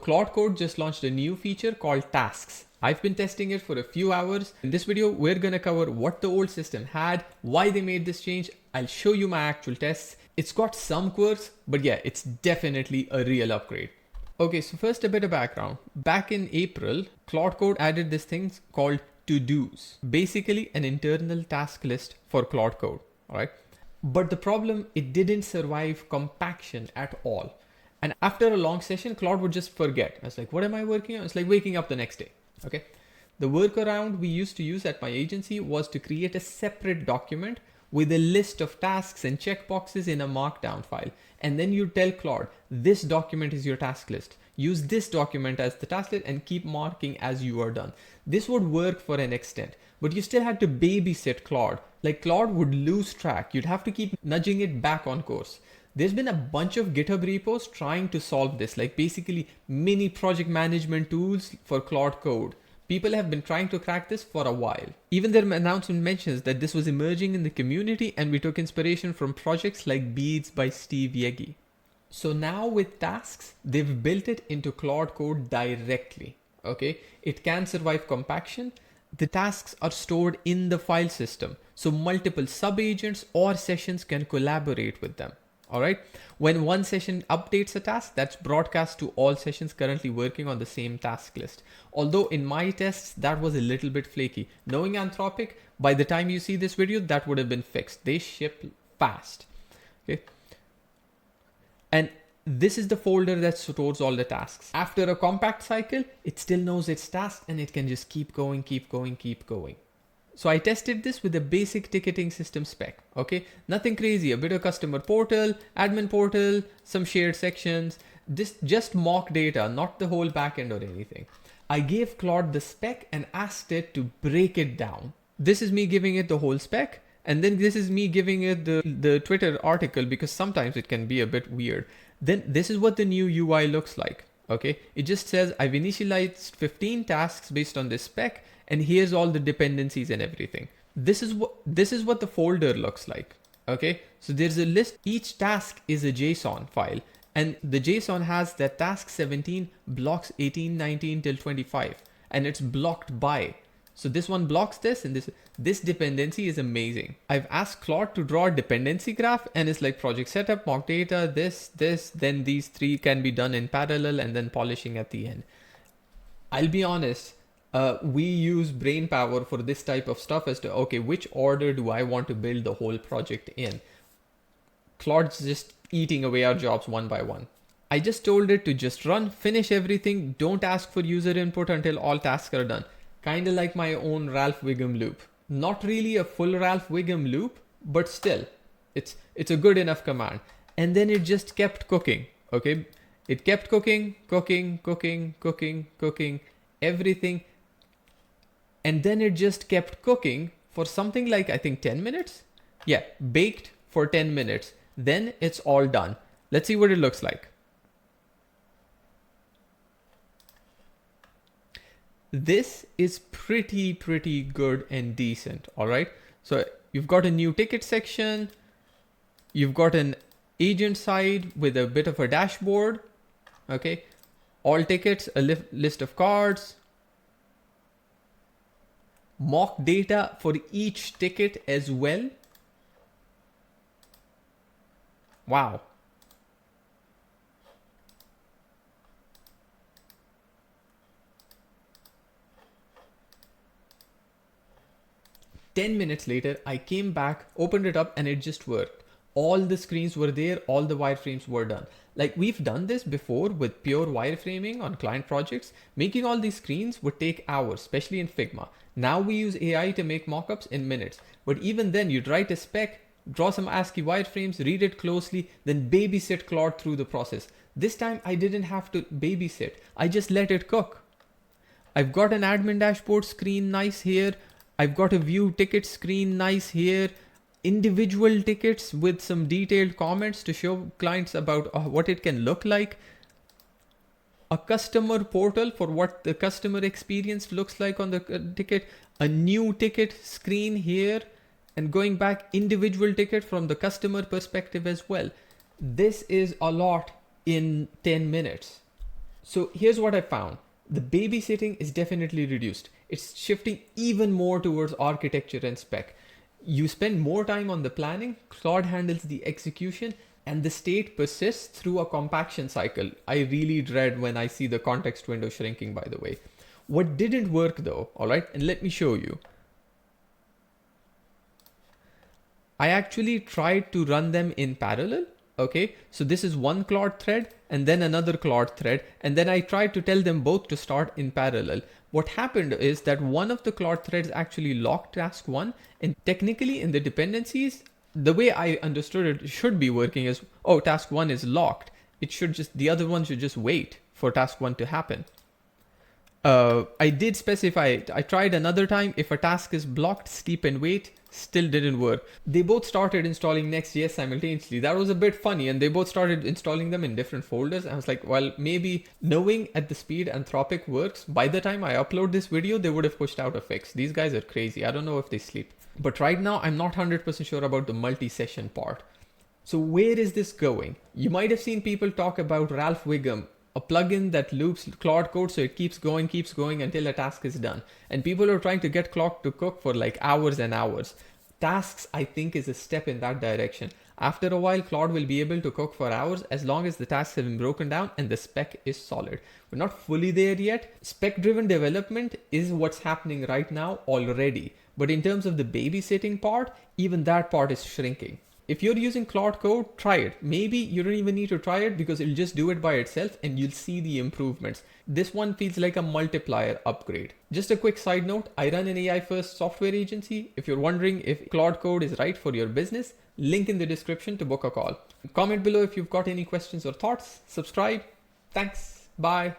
Claude Code just launched a new feature called tasks. I've been testing it for a few hours. In this video, we're gonna cover what the old system had, why they made this change. I'll show you my actual tests. It's got some quirks, but yeah, it's definitely a real upgrade. Okay, so first a bit of background. Back in April, Claude Code added this thing called to-dos, basically an internal task list for Claude Code, all right? But the problem, it didn't survive compaction at all. And after a long session, Claude would just forget. I was like, what am I working on? It's like waking up the next day, okay? The workaround we used to use at my agency was to create a separate document with a list of tasks and checkboxes in a markdown file. And then you tell Claude, this document is your task list. Use this document as the task list and keep marking as you are done. This would work for an extent, but you still had to babysit Claude. Like Claude would lose track. You'd have to keep nudging it back on course. There's been a bunch of GitHub repos trying to solve this, like basically mini project management tools for Claude Code. People have been trying to crack this for a while. Even their announcement mentions that this was emerging in the community and we took inspiration from projects like Beads by Steve Yegi. So now with tasks, they've built it into Claude Code directly, okay? It can survive compaction. The tasks are stored in the file system, so multiple sub-agents or sessions can collaborate with them. All right. When one session updates a task, that's broadcast to all sessions currently working on the same task list. Although in my tests, that was a little bit flaky. Knowing Anthropic, by the time you see this video, that would have been fixed. They ship fast. Okay. And this is the folder that stores all the tasks. After a compact cycle, it still knows its task and it can just keep going, keep going, keep going. So I tested this with a basic ticketing system spec, okay? Nothing crazy, a bit of customer portal, admin portal, some shared sections, just mock data, not the whole backend or anything. I gave Claude the spec and asked it to break it down. This is me giving it the whole spec, and then this is me giving it the Twitter article because sometimes it can be a bit weird. Then this is what the new UI looks like, okay? It just says I've initialized 15 tasks based on this spec, and here's all the dependencies and everything. This is what the folder looks like, okay? So there's a list, each task is a JSON file, and the JSON has that task 17 blocks 18, 19 till 25, and it's blocked by. So this one blocks this, and this dependency is amazing. I've asked Claude to draw a dependency graph, and it's like project setup, mock data, this, then these three can be done in parallel, and then polishing at the end. I'll be honest, we use brain power for this type of stuff as to, okay, which order do I want to build the whole project in? Claude's just eating away our jobs one by one. I just told it to just run, finish everything, don't ask for user input until all tasks are done. Kind of like my own Ralph Wiggum loop. Not really a full Ralph Wiggum loop, but still, it's a good enough command. And then it just kept cooking, okay? It kept cooking, everything. And then it just kept cooking for something like, I think 10 minutes. Yeah, baked for 10 minutes. Then it's all done. Let's see what it looks like. This is pretty good and decent, all right? So you've got a new ticket section. You've got an agent side with a bit of a dashboard, okay? All tickets, a list of cards, mock data for each ticket as well. Wow. Ten minutes later, I came back, opened it up, and it just worked. All the screens were there, all the wireframes were done. Like we've done this before with pure wireframing on client projects. Making all these screens would take hours, especially in Figma. Now we use AI to make mockups in minutes. But even then, you'd write a spec, draw some ASCII wireframes, read it closely, then babysit Claude through the process. This time I didn't have to babysit. I just let it cook. I've got an admin dashboard screen nice here. I've got a view ticket screen nice here. Individual tickets with some detailed comments to show clients about what it can look like. A customer portal for what the customer experience looks like on the ticket. A new ticket screen here, and going back individual ticket from the customer perspective as well. This is a lot in 10 minutes. So here's what I found. The babysitting is definitely reduced. It's shifting even more towards architecture and spec. You spend more time on the planning, Claude handles the execution, and the state persists through a compaction cycle. I really dread when I see the context window shrinking, by the way. What didn't work though, all right, and let me show you. I actually tried to run them in parallel. Okay, so this is one Claude thread and then another Claude thread, and then I tried to tell them both to start in parallel. What happened is that one of the Claude threads actually locked task 1, and technically in the dependencies, the way I understood it should be working is, oh, task 1 is locked. It should just, the other one should just wait for task 1 to happen. I did specify it. I tried another time. If a task is blocked, sleep and wait, still didn't work. They both started installing Next.js simultaneously. That was a bit funny, and they both started installing them in different folders. I was like, well, maybe knowing at the speed Anthropic works, by the time I upload this video, they would have pushed out a fix. These guys are crazy. I don't know if they sleep. But right now, I'm not 100% sure about the multi-session part. So where is this going? You might have seen people talk about Ralph Wiggum, a plugin that loops Claude Code so it keeps going until a task is done. And people are trying to get Claude to cook for like hours and hours. Tasks, I think, is a step in that direction. After a while, Claude will be able to cook for hours as long as the tasks have been broken down and the spec is solid. We're not fully there yet. Spec-driven development is what's happening right now already. But in terms of the babysitting part, even that part is shrinking. If you're using Claude Code, try it. Maybe you don't even need to try it because it'll just do it by itself and you'll see the improvements. This one feels like a multiplier upgrade. Just a quick side note, I run an AI first software agency. If you're wondering if Claude Code is right for your business, link in the description to book a call. Comment below if you've got any questions or thoughts. Subscribe. Thanks. Bye.